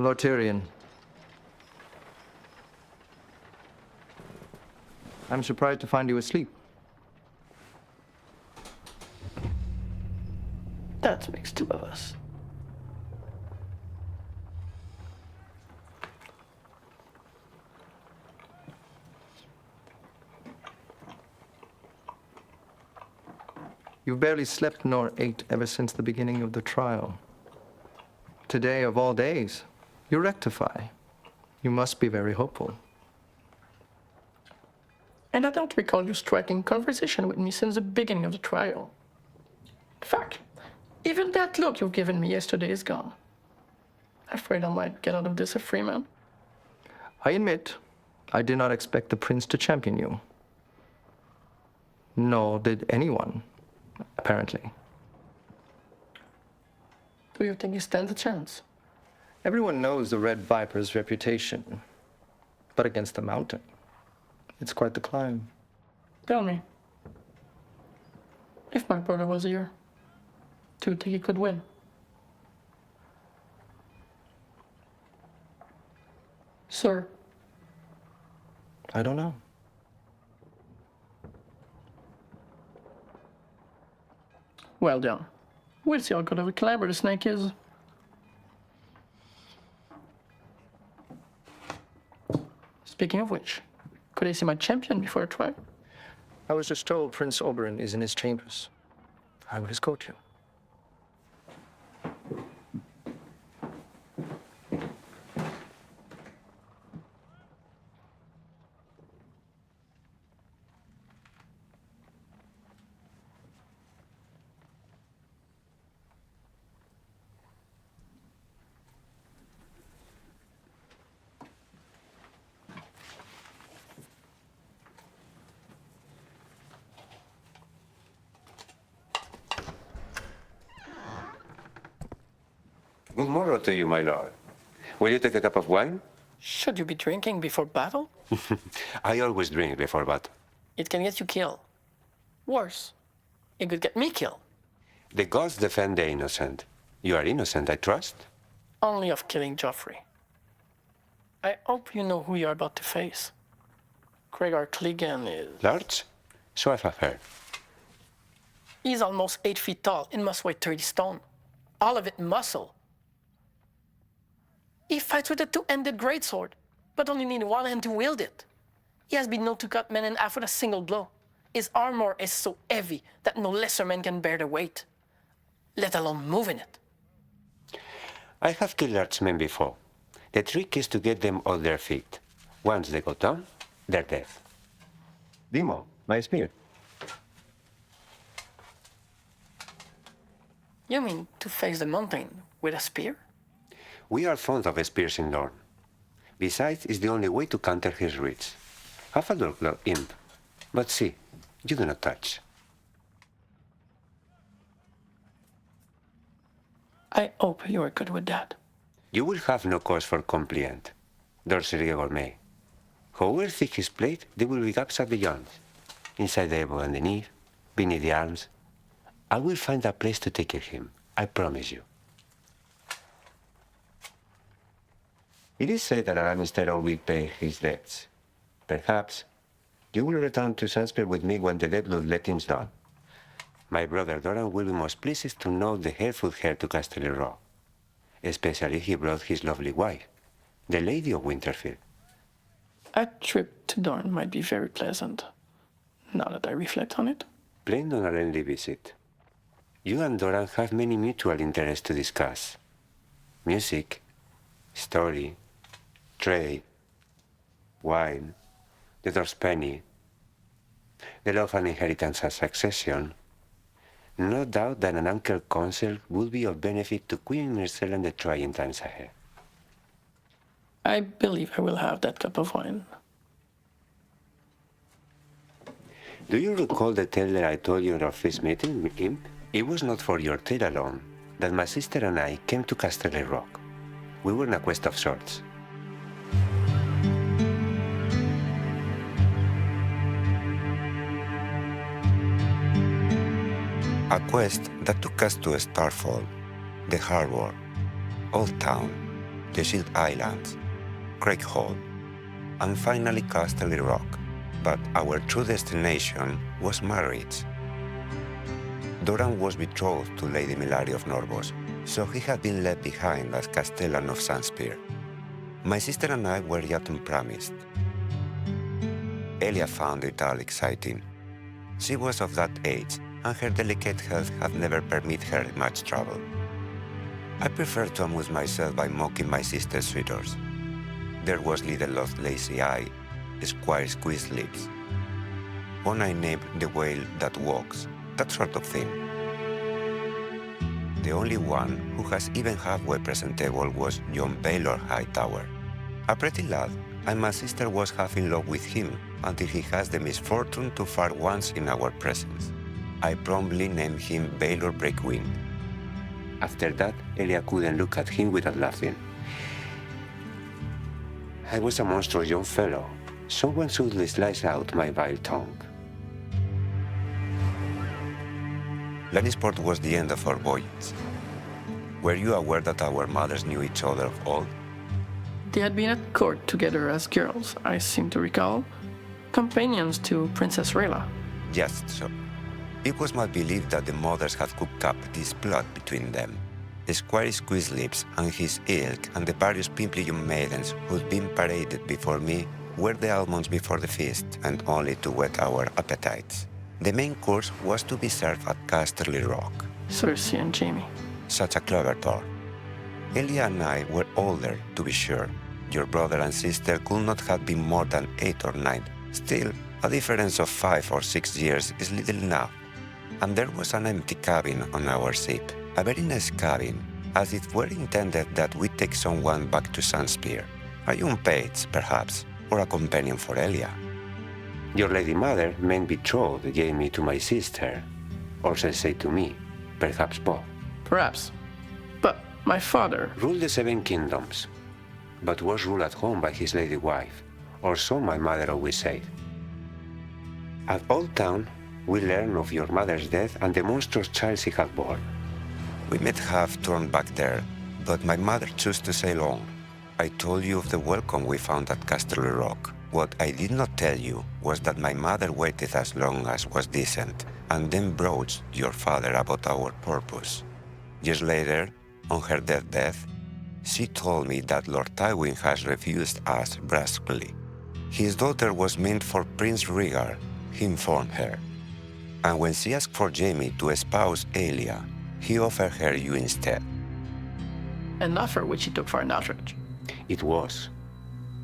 Lord Tyrion. I'm surprised to find you asleep. That makes two of us. You've barely slept nor ate ever since the beginning of the trial. Today, of all days, you rectify. You must be very hopeful. And I don't recall you striking conversation with me since the beginning of the trial. In fact, even that look you've given me yesterday is gone. Afraid I might get out of this a free man. I admit, I did not expect the prince to champion you. Nor did anyone, apparently. Do you think he stands a chance? Everyone knows the Red Viper's reputation, but against the Mountain, it's quite the climb. Tell me, if my brother was here, do you think he could win? Sir? I don't know. Well done. We'll see how good of a climber the snake is. Speaking of which, could I see my champion before I try? I was just told Prince Oberyn is in his chambers. I will escort you. Good morrow to you, my lord. Will you take a cup of wine? Should you be drinking before battle? I always drink before battle. It can get you killed. Worse, it could get me killed. The gods defend the innocent. You are innocent, I trust? Only of killing Joffrey. I hope you know who you're about to face. Gregor Clegane is... Large? So I have heard. He's almost 8 feet tall and must weigh 30 stone. All of it muscle. He fights with a two-handed greatsword, but only need one hand to wield it. He has been known to cut men in half with a single blow. His armor is so heavy that no lesser man can bear the weight, let alone move in it. I have killed large men before. The trick is to get them off their feet. Once they go down, they're dead. Dimo, my spear. You mean to face the mountain with a spear? We are fond of spears in Dorne. Besides, it's the only way to counter his reach. Have a look, Lord Imp. But see, you do not touch. I hope you are good with that. You will have no cause for complaint. Dorsey Gregor may. However thick his plate, there will be gaps at the joints. Inside the elbow and the knee, beneath the arms. I will find a place to take care of him. I promise you. It is said that Lannister will pay his debts. Perhaps you will return to Sandspear with me when the dead bloodletting's done. My brother Doran will be most pleased to know the helpful heir to Casterly Rock. Especially he brought his lovely wife, the Lady of Winterfell. A trip to Dorne might be very pleasant, now that I reflect on it. Plain on a lengthy visit. You and Doran have many mutual interests to discuss. Music, story, trade, wine, the Dwarf's penny, the love and inheritance and succession. No doubt that an uncle counsel would be of benefit to Queen Myrcella in the trying times ahead. I believe I will have that cup of wine. Do you recall the tale that I told you in our first meeting, Imp? It was not for your tale alone that my sister and I came to Casterly Rock. We were on a quest of sorts. A quest that took us to Starfall, the harbor, Old Town, the Shield Islands, Craig Hall, and finally Casterly Rock. But our true destination was marriage. Doran was betrothed to Lady Milari of Norvos, so he had been left behind as Castellan of Sunspear. My sister and I were yet unpromised. Elia found it all exciting. She was of that age, and her delicate health had never permitted her much trouble. I preferred to amuse myself by mocking my sister's suitors. There was Little Loth Lazy Eye, Squire Squeeze Lips. One I named the Whale That Walks, that sort of thing. The only one who has even halfway presentable was John Baylor Hightower. A pretty lad, and my sister was half in love with him until he has the misfortune to fart once in our presence. I promptly named him Baylor Breakwing. After that, Elia couldn't look at him without laughing. I was a monstrous young fellow. Someone should slice out my vile tongue. Lannisport was the end of our voyage. Were you aware that our mothers knew each other of old? They had been at court together as girls, I seem to recall, companions to Princess Rhaella. Just so. It was my belief that the mothers had cooked up this plot between them. Squire Squeezelips and his ilk and the various pimply young maidens who'd been paraded before me were the almonds before the feast and only to whet our appetites. The main course was to be served at Casterly Rock. Cersei and Jaime. Such a clever thought. Elia and I were older, to be sure. Your brother and sister could not have been more than 8 or 9. Still, a difference of 5 or 6 years is little enough. And there was an empty cabin on our ship. A very nice cabin, as it were intended that we take someone back to Sunspear. A young page, perhaps, or a companion for Elia. Your lady mother meant betrothed Jaime to my sister, or say to me, perhaps both. Perhaps. But my father... Ruled the 7 kingdoms, but was ruled at home by his lady wife, or so my mother always said. At Old Town, we learned of your mother's death and the monstrous child she had borne. We might have turned back there, but my mother chose to sail on. I told you of the welcome we found at Casterly Rock. What I did not tell you was that my mother waited as long as was decent, and then broached your father about our purpose. Years later, on her deathbed, she told me that Lord Tywin has refused us brusquely. His daughter was meant for Prince Rhaegar, he informed her. And when she asked for Jaime to espouse Elia, he offered her you instead. An offer which he took for an outrage. It was.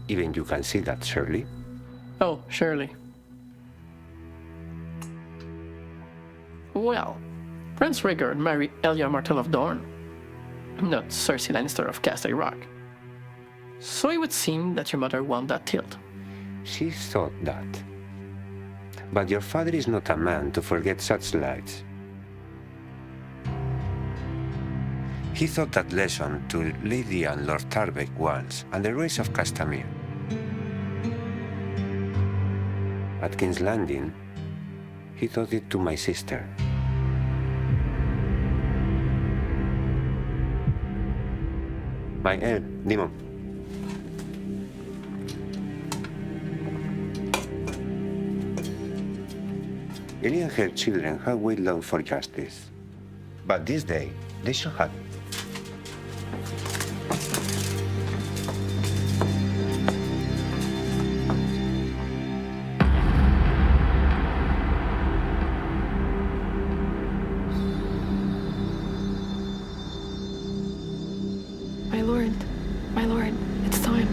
Even you can see that, Shirley. Oh, surely. Well, Prince Rhaegar married Elia Martell of Dorne, not Cersei Lannister of Casterly Rock. So it would seem that your mother won that tilt. She thought that. But your father is not a man to forget such slights. He taught that lesson to Lady and Lord Tarbeck once, and the race of Castamere. At King's Landing, he taught it to my sister. My Demon. Elia and her children have waited long for justice. But this day, they shall have it. My lord, it's time.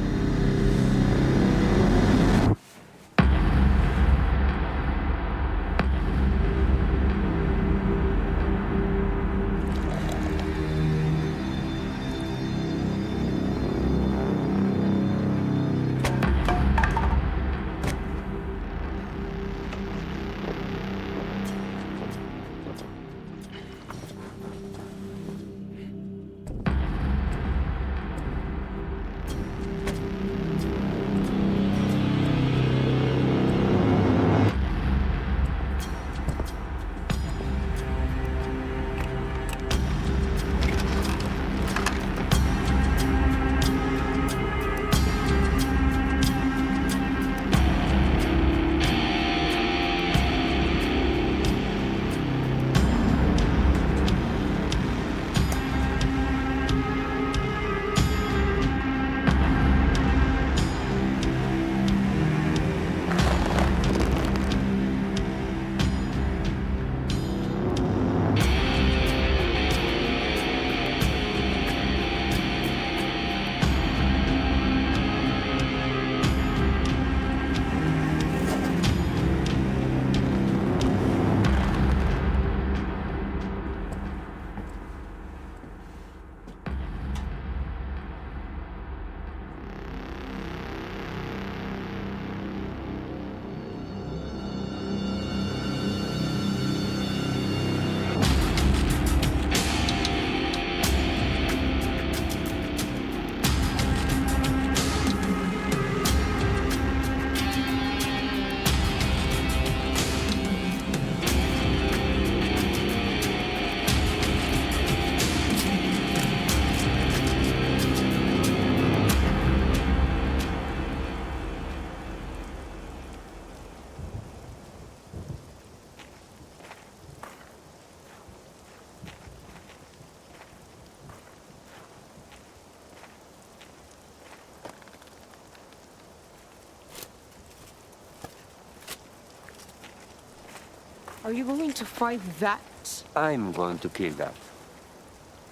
Are you going to fight that? I'm going to kill that.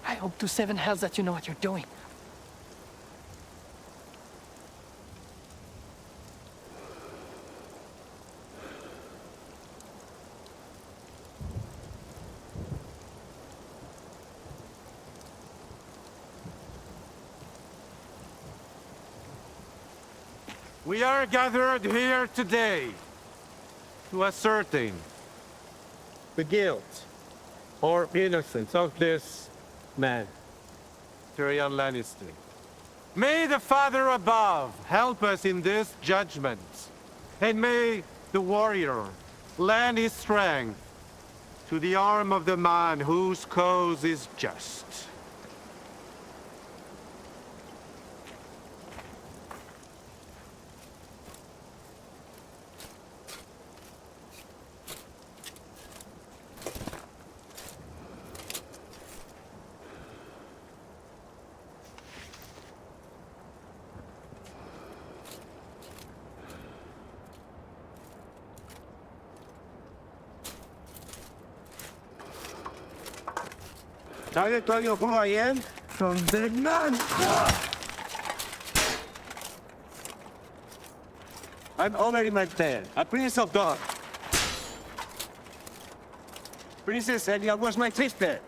I hope to seven hells that you know what you're doing. We are gathered here today to ascertain the guilt or innocence of this man, Tyrion Lannister. May the Father above help us in this judgment, and may the warrior lend his strength to the arm of the man whose cause is just. Now you tell you who I am? From the man. I'm Oberyn Martell, a prince of God. Princess Elia was my sister.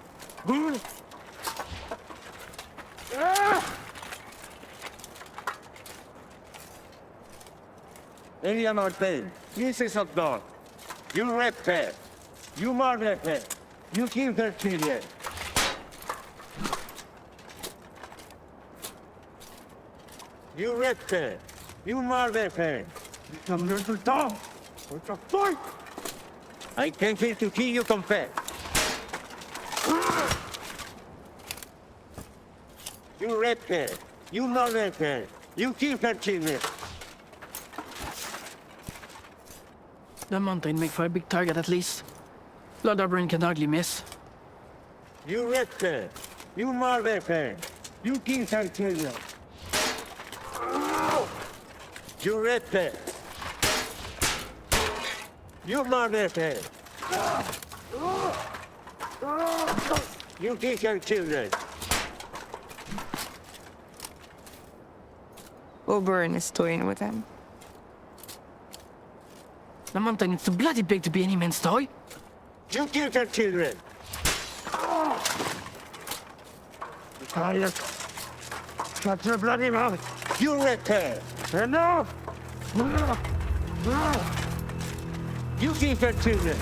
Elia Martell, princess of God. You raped her. You murdered her. You killed her children. You raped her. You murdered her. You come here to talk. What the fuck? I came here to hear you confess. You raped her. You murdered her. You killed her children. The mountain make for a big target at least. Lord Oberyn can hardly miss. You raped her. You murdered her. You killed her children. You raped her. You murdered her. You killed her children. Oberyn is toying with him. The mountain is too bloody big to be any man's toy. You killed her children. Shut your bloody mouth. You raped her. Enough! You killed her children.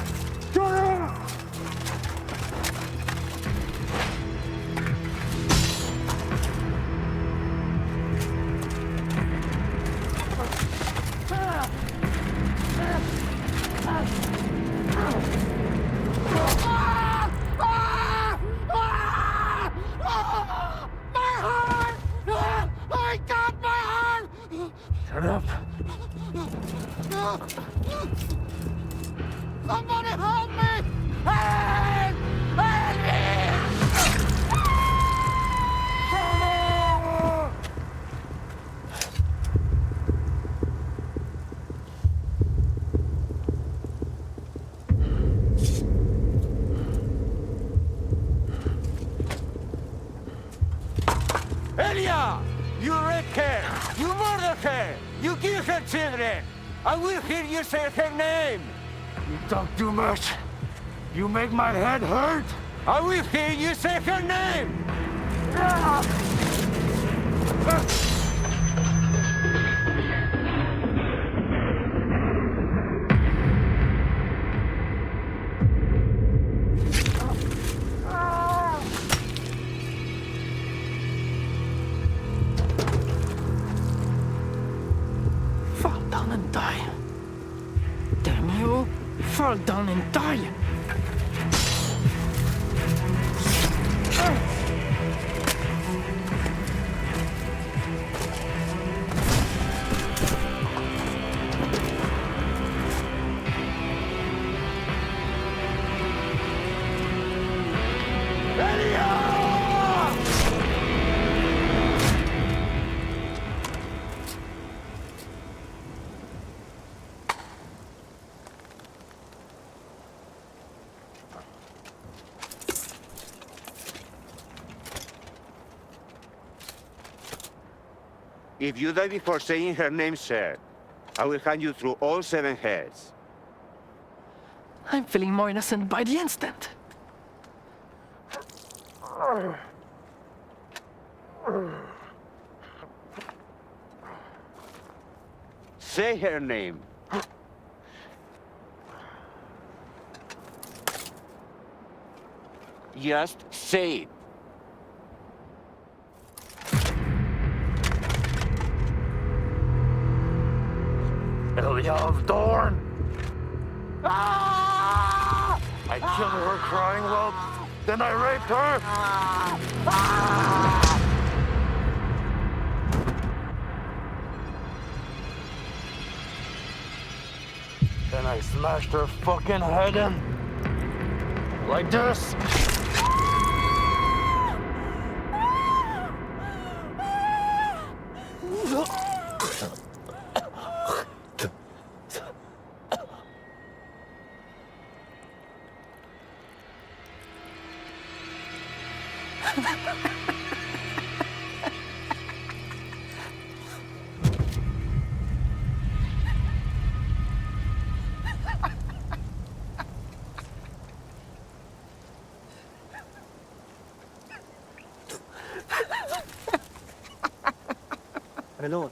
Shut up! Shut up. Somebody help me! Help! Help me! Elia! You raped her! You murdered her! You killed her children! I will hear you say her name! You talk too much. You make my head hurt! I will hear you say her name! Fall down and die. Damn you. Fall down and die. If you die before saying her name, sir, I will hand you through all 7 heads. I'm feeling more innocent by the instant. Say her name. Just say it. Elia of Dorne! Ah! I killed her crying whelp, then I raped her! Then I smashed her fucking head in. Like this. My lord.